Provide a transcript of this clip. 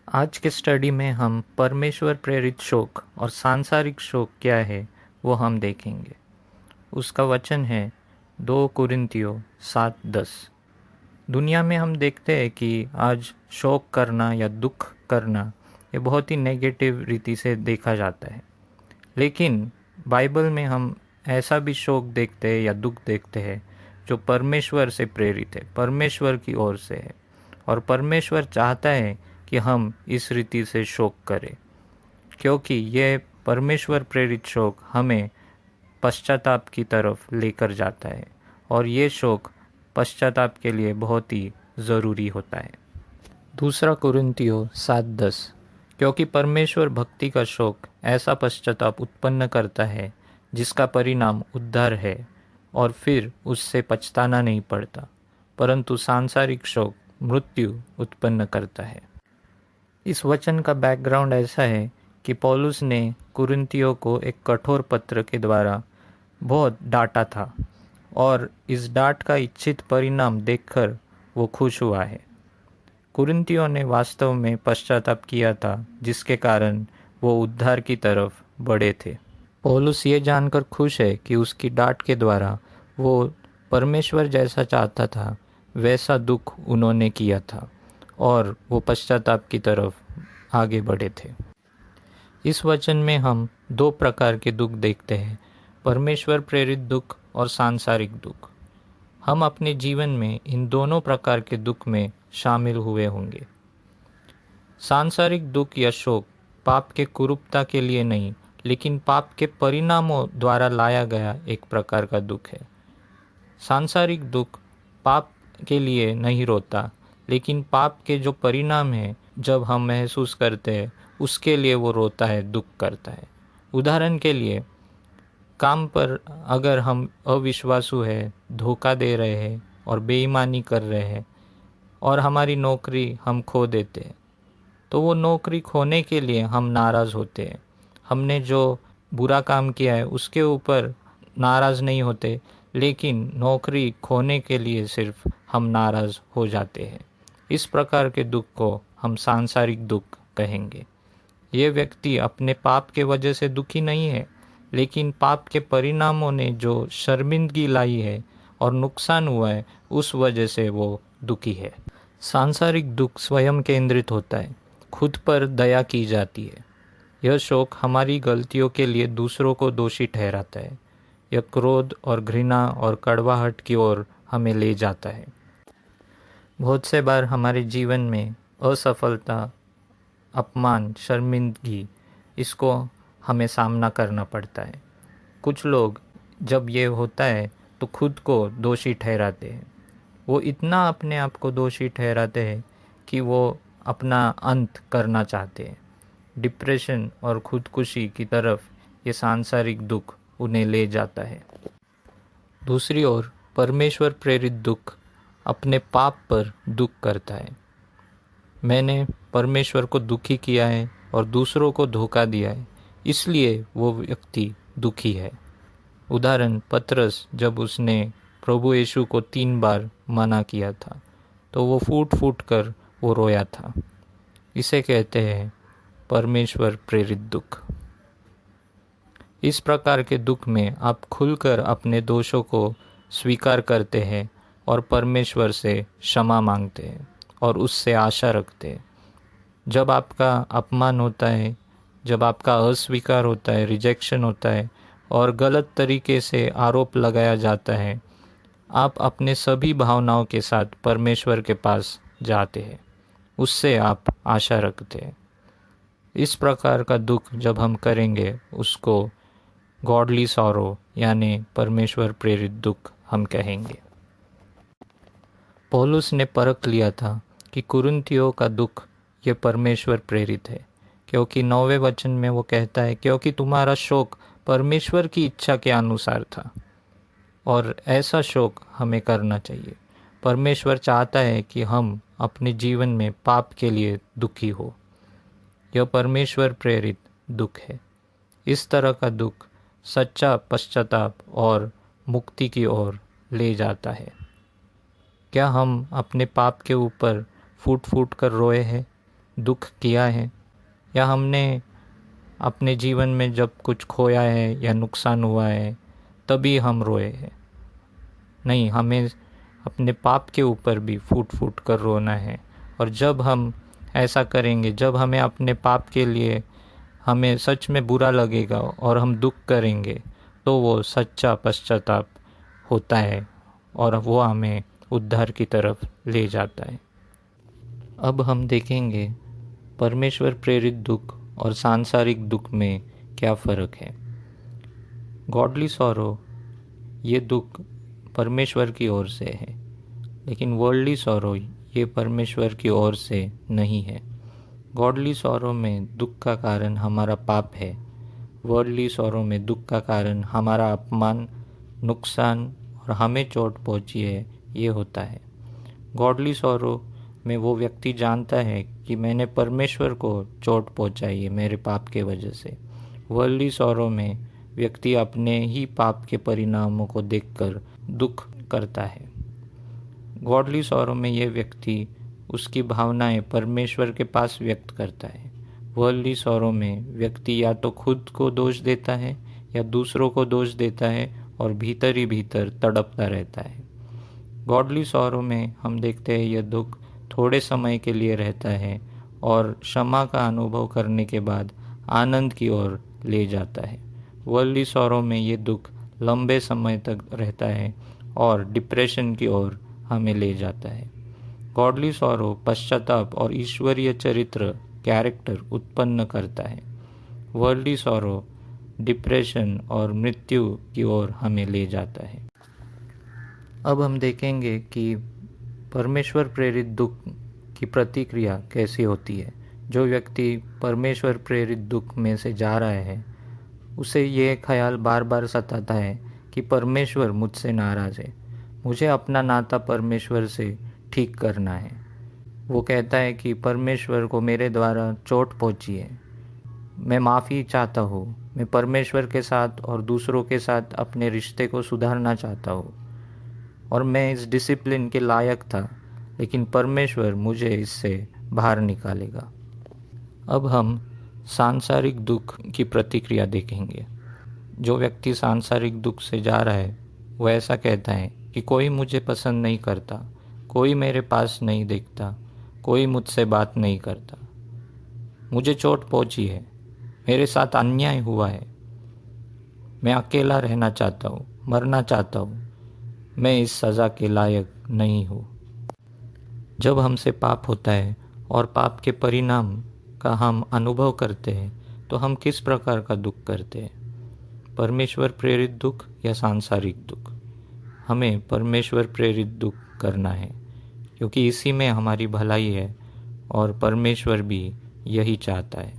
आज के स्टडी में हम परमेश्वर प्रेरित शोक और सांसारिक शोक क्या है वो हम देखेंगे। उसका वचन है 2 कुरिन्थियों 7:10। दुनिया में हम देखते हैं कि आज शोक करना या दुख करना ये बहुत ही नेगेटिव रीति से देखा जाता है, लेकिन बाइबल में हम ऐसा भी शोक देखते हैं या दुख देखते हैं जो परमेश्वर से प्रेरित है, परमेश्वर की ओर से है, और परमेश्वर चाहता है कि हम इस रीति से शोक करें, क्योंकि यह परमेश्वर प्रेरित शोक हमें पश्चाताप की तरफ लेकर जाता है, और ये शोक पश्चाताप के लिए बहुत ही ज़रूरी होता है। 2 कुरिन्थियों 7:10। क्योंकि परमेश्वर भक्ति का शोक ऐसा पश्चाताप उत्पन्न करता है जिसका परिणाम उद्धार है, और फिर उससे पछताना नहीं पड़ता, परंतु सांसारिक शोक मृत्यु उत्पन्न करता है। इस वचन का बैकग्राउंड ऐसा है कि पौलुस ने कुरिन्थियों को एक कठोर पत्र के द्वारा बहुत डांटा था, और इस डांट का इच्छित परिणाम देखकर वो खुश हुआ है। कुरिन्थियों ने वास्तव में पश्चाताप किया था, जिसके कारण वो उद्धार की तरफ बढ़े थे। पौलुस ये जानकर खुश है कि उसकी डांट के द्वारा वो परमेश्वर जैसा चाहता था वैसा दुख उन्होंने किया था, और वो पश्चाताप की तरफ आगे बढ़े थे। इस वचन में हम 2 प्रकार के दुख देखते हैं, परमेश्वर प्रेरित दुख और सांसारिक दुख। हम अपने जीवन में इन दोनों प्रकार के दुख में शामिल हुए होंगे। सांसारिक दुख या शोक पाप के कुरूपता के लिए नहीं, लेकिन पाप के परिणामों द्वारा लाया गया एक प्रकार का दुख है। सांसारिक दुख पाप के लिए नहीं रोता, लेकिन पाप के जो परिणाम हैं जब हम महसूस करते हैं उसके लिए वो रोता है, दुख करता है। उदाहरण के लिए, काम पर अगर हम अविश्वासु है, धोखा दे रहे हैं और बेईमानी कर रहे हैं, और हमारी नौकरी हम खो देते हैं, तो वो नौकरी खोने के लिए हम नाराज़ होते हैं। हमने जो बुरा काम किया है उसके ऊपर नाराज़ नहीं होते, लेकिन नौकरी खोने के लिए सिर्फ हम नाराज़ हो जाते हैं। इस प्रकार के दुख को हम सांसारिक दुख कहेंगे। ये व्यक्ति अपने पाप के वजह से दुखी नहीं है, लेकिन पाप के परिणामों ने जो शर्मिंदगी लाई है और नुकसान हुआ है, उस वजह से वो दुखी है। सांसारिक दुख स्वयं केंद्रित होता है, खुद पर दया की जाती है। यह शोक हमारी गलतियों के लिए दूसरों को दोषी ठहराता है। यह क्रोध और घृणा और कड़वाहट की ओर हमें ले जाता है। बहुत से बार हमारे जीवन में असफलता, अपमान, शर्मिंदगी, इसको हमें सामना करना पड़ता है। कुछ लोग जब ये होता है तो खुद को दोषी ठहराते हैं। वो इतना अपने आप को दोषी ठहराते हैं कि वो अपना अंत करना चाहते हैं। डिप्रेशन और खुदकुशी की तरफ ये सांसारिक दुख उन्हें ले जाता है। दूसरी ओर परमेश्वर प्रेरित दुख अपने पाप पर दुख करता है। मैंने परमेश्वर को दुखी किया है और दूसरों को धोखा दिया है, इसलिए वो व्यक्ति दुखी है। उदाहरण, पतरस जब उसने प्रभु यीशु को 3 बार मना किया था, तो वो फूट फूट कर वो रोया था। इसे कहते हैं परमेश्वर प्रेरित दुख। इस प्रकार के दुख में आप खुलकर अपने दोषों को स्वीकार करते हैं और परमेश्वर से क्षमा मांगते हैं और उससे आशा रखते हैं। जब आपका अपमान होता है, जब आपका अस्वीकार होता है, रिजेक्शन होता है और गलत तरीके से आरोप लगाया जाता है, आप अपने सभी भावनाओं के साथ परमेश्वर के पास जाते हैं, उससे आप आशा रखते हैं। इस प्रकार का दुख जब हम करेंगे उसको गॉडली सॉरो यानी परमेश्वर प्रेरित दुख हम कहेंगे। पौलुस ने परख लिया था कि कुरिन्थियों का दुख ये परमेश्वर प्रेरित है, क्योंकि 9वें वचन में वो कहता है, क्योंकि तुम्हारा शोक परमेश्वर की इच्छा के अनुसार था। और ऐसा शोक हमें करना चाहिए। परमेश्वर चाहता है कि हम अपने जीवन में पाप के लिए दुखी हो। यह परमेश्वर प्रेरित दुख है। इस तरह का दुख सच्चा पश्चाताप और मुक्ति की ओर ले जाता है। क्या हम अपने पाप के ऊपर फूट फूट कर रोए हैं? दुख किया है, या हमने अपने जीवन में जब कुछ खोया है या नुकसान हुआ है तभी हम रोए हैं? नहीं, हमें अपने पाप के ऊपर भी फूट फूट कर रोना है। और जब हम ऐसा करेंगे, जब हमें अपने पाप के लिए हमें सच में बुरा लगेगा और हम दुख करेंगे, तो वो सच्चा पश्चाताप होता है और वो हमें उद्धार की तरफ ले जाता है। अब हम देखेंगे परमेश्वर प्रेरित दुख और सांसारिक दुख में क्या फ़र्क है। गॉडली सॉरो, ये दुख परमेश्वर की ओर से है, लेकिन वर्ल्डली सॉरो ये परमेश्वर की ओर से नहीं है। गॉडली सॉरो में दुख का कारण हमारा पाप है, वर्ल्डली सॉरो में दुख का कारण हमारा अपमान, नुकसान और हमें चोट पहुंची है, ये होता है। गॉडली सॉरो में वो व्यक्ति जानता है कि मैंने परमेश्वर को चोट पहुंचाई है मेरे पाप के वजह से। वर्ल्डली सॉरो में व्यक्ति अपने ही पाप के परिणामों को देखकर दुख करता है। गॉडली सॉरो में ये व्यक्ति उसकी भावनाएं परमेश्वर के पास व्यक्त करता है। वर्ल्डली सॉरो में व्यक्ति या तो खुद को दोष देता है या दूसरों को दोष देता है और भीतर ही भीतर तड़पता रहता है। गॉडली सॉरो में हम देखते हैं यह दुख थोड़े समय के लिए रहता है और क्षमा का अनुभव करने के बाद आनंद की ओर ले जाता है। वर्ल्डली सॉरो में ये दुख लंबे समय तक रहता है और डिप्रेशन की ओर हमें ले जाता है। गॉडली सॉरो पश्चाताप और ईश्वरीय चरित्र, कैरेक्टर उत्पन्न करता है। वर्ल्डली सॉरो डिप्रेशन और मृत्यु की ओर हमें ले जाता है। अब हम देखेंगे कि परमेश्वर प्रेरित दुख की प्रतिक्रिया कैसी होती है। जो व्यक्ति परमेश्वर प्रेरित दुख में से जा रहा है, उसे ये ख्याल बार बार सताता है कि परमेश्वर मुझसे नाराज़ है, मुझे अपना नाता परमेश्वर से ठीक करना है। वो कहता है कि परमेश्वर को मेरे द्वारा चोट पहुंची है, मैं माफ़ी चाहता हूँ, मैं परमेश्वर के साथ और दूसरों के साथ अपने रिश्ते को सुधारना चाहता हूँ और मैं इस डिसिप्लिन के लायक था, लेकिन परमेश्वर मुझे इससे बाहर निकालेगा। अब हम सांसारिक दुख की प्रतिक्रिया देखेंगे। जो व्यक्ति सांसारिक दुख से जा रहा है वो ऐसा कहता है कि कोई मुझे पसंद नहीं करता, कोई मेरे पास नहीं देखता, कोई मुझसे बात नहीं करता, मुझे चोट पहुंची है, मेरे साथ अन्याय हुआ है, मैं अकेला रहना चाहता हूँ, मरना चाहता हूँ, मैं इस सज़ा के लायक नहीं हूँ। जब हमसे पाप होता है और पाप के परिणाम का हम अनुभव करते हैं तो हम किस प्रकार का दुख करते हैं? परमेश्वर प्रेरित दुख या सांसारिक दुख? हमें परमेश्वर प्रेरित दुख करना है, क्योंकि इसी में हमारी भलाई है और परमेश्वर भी यही चाहता है।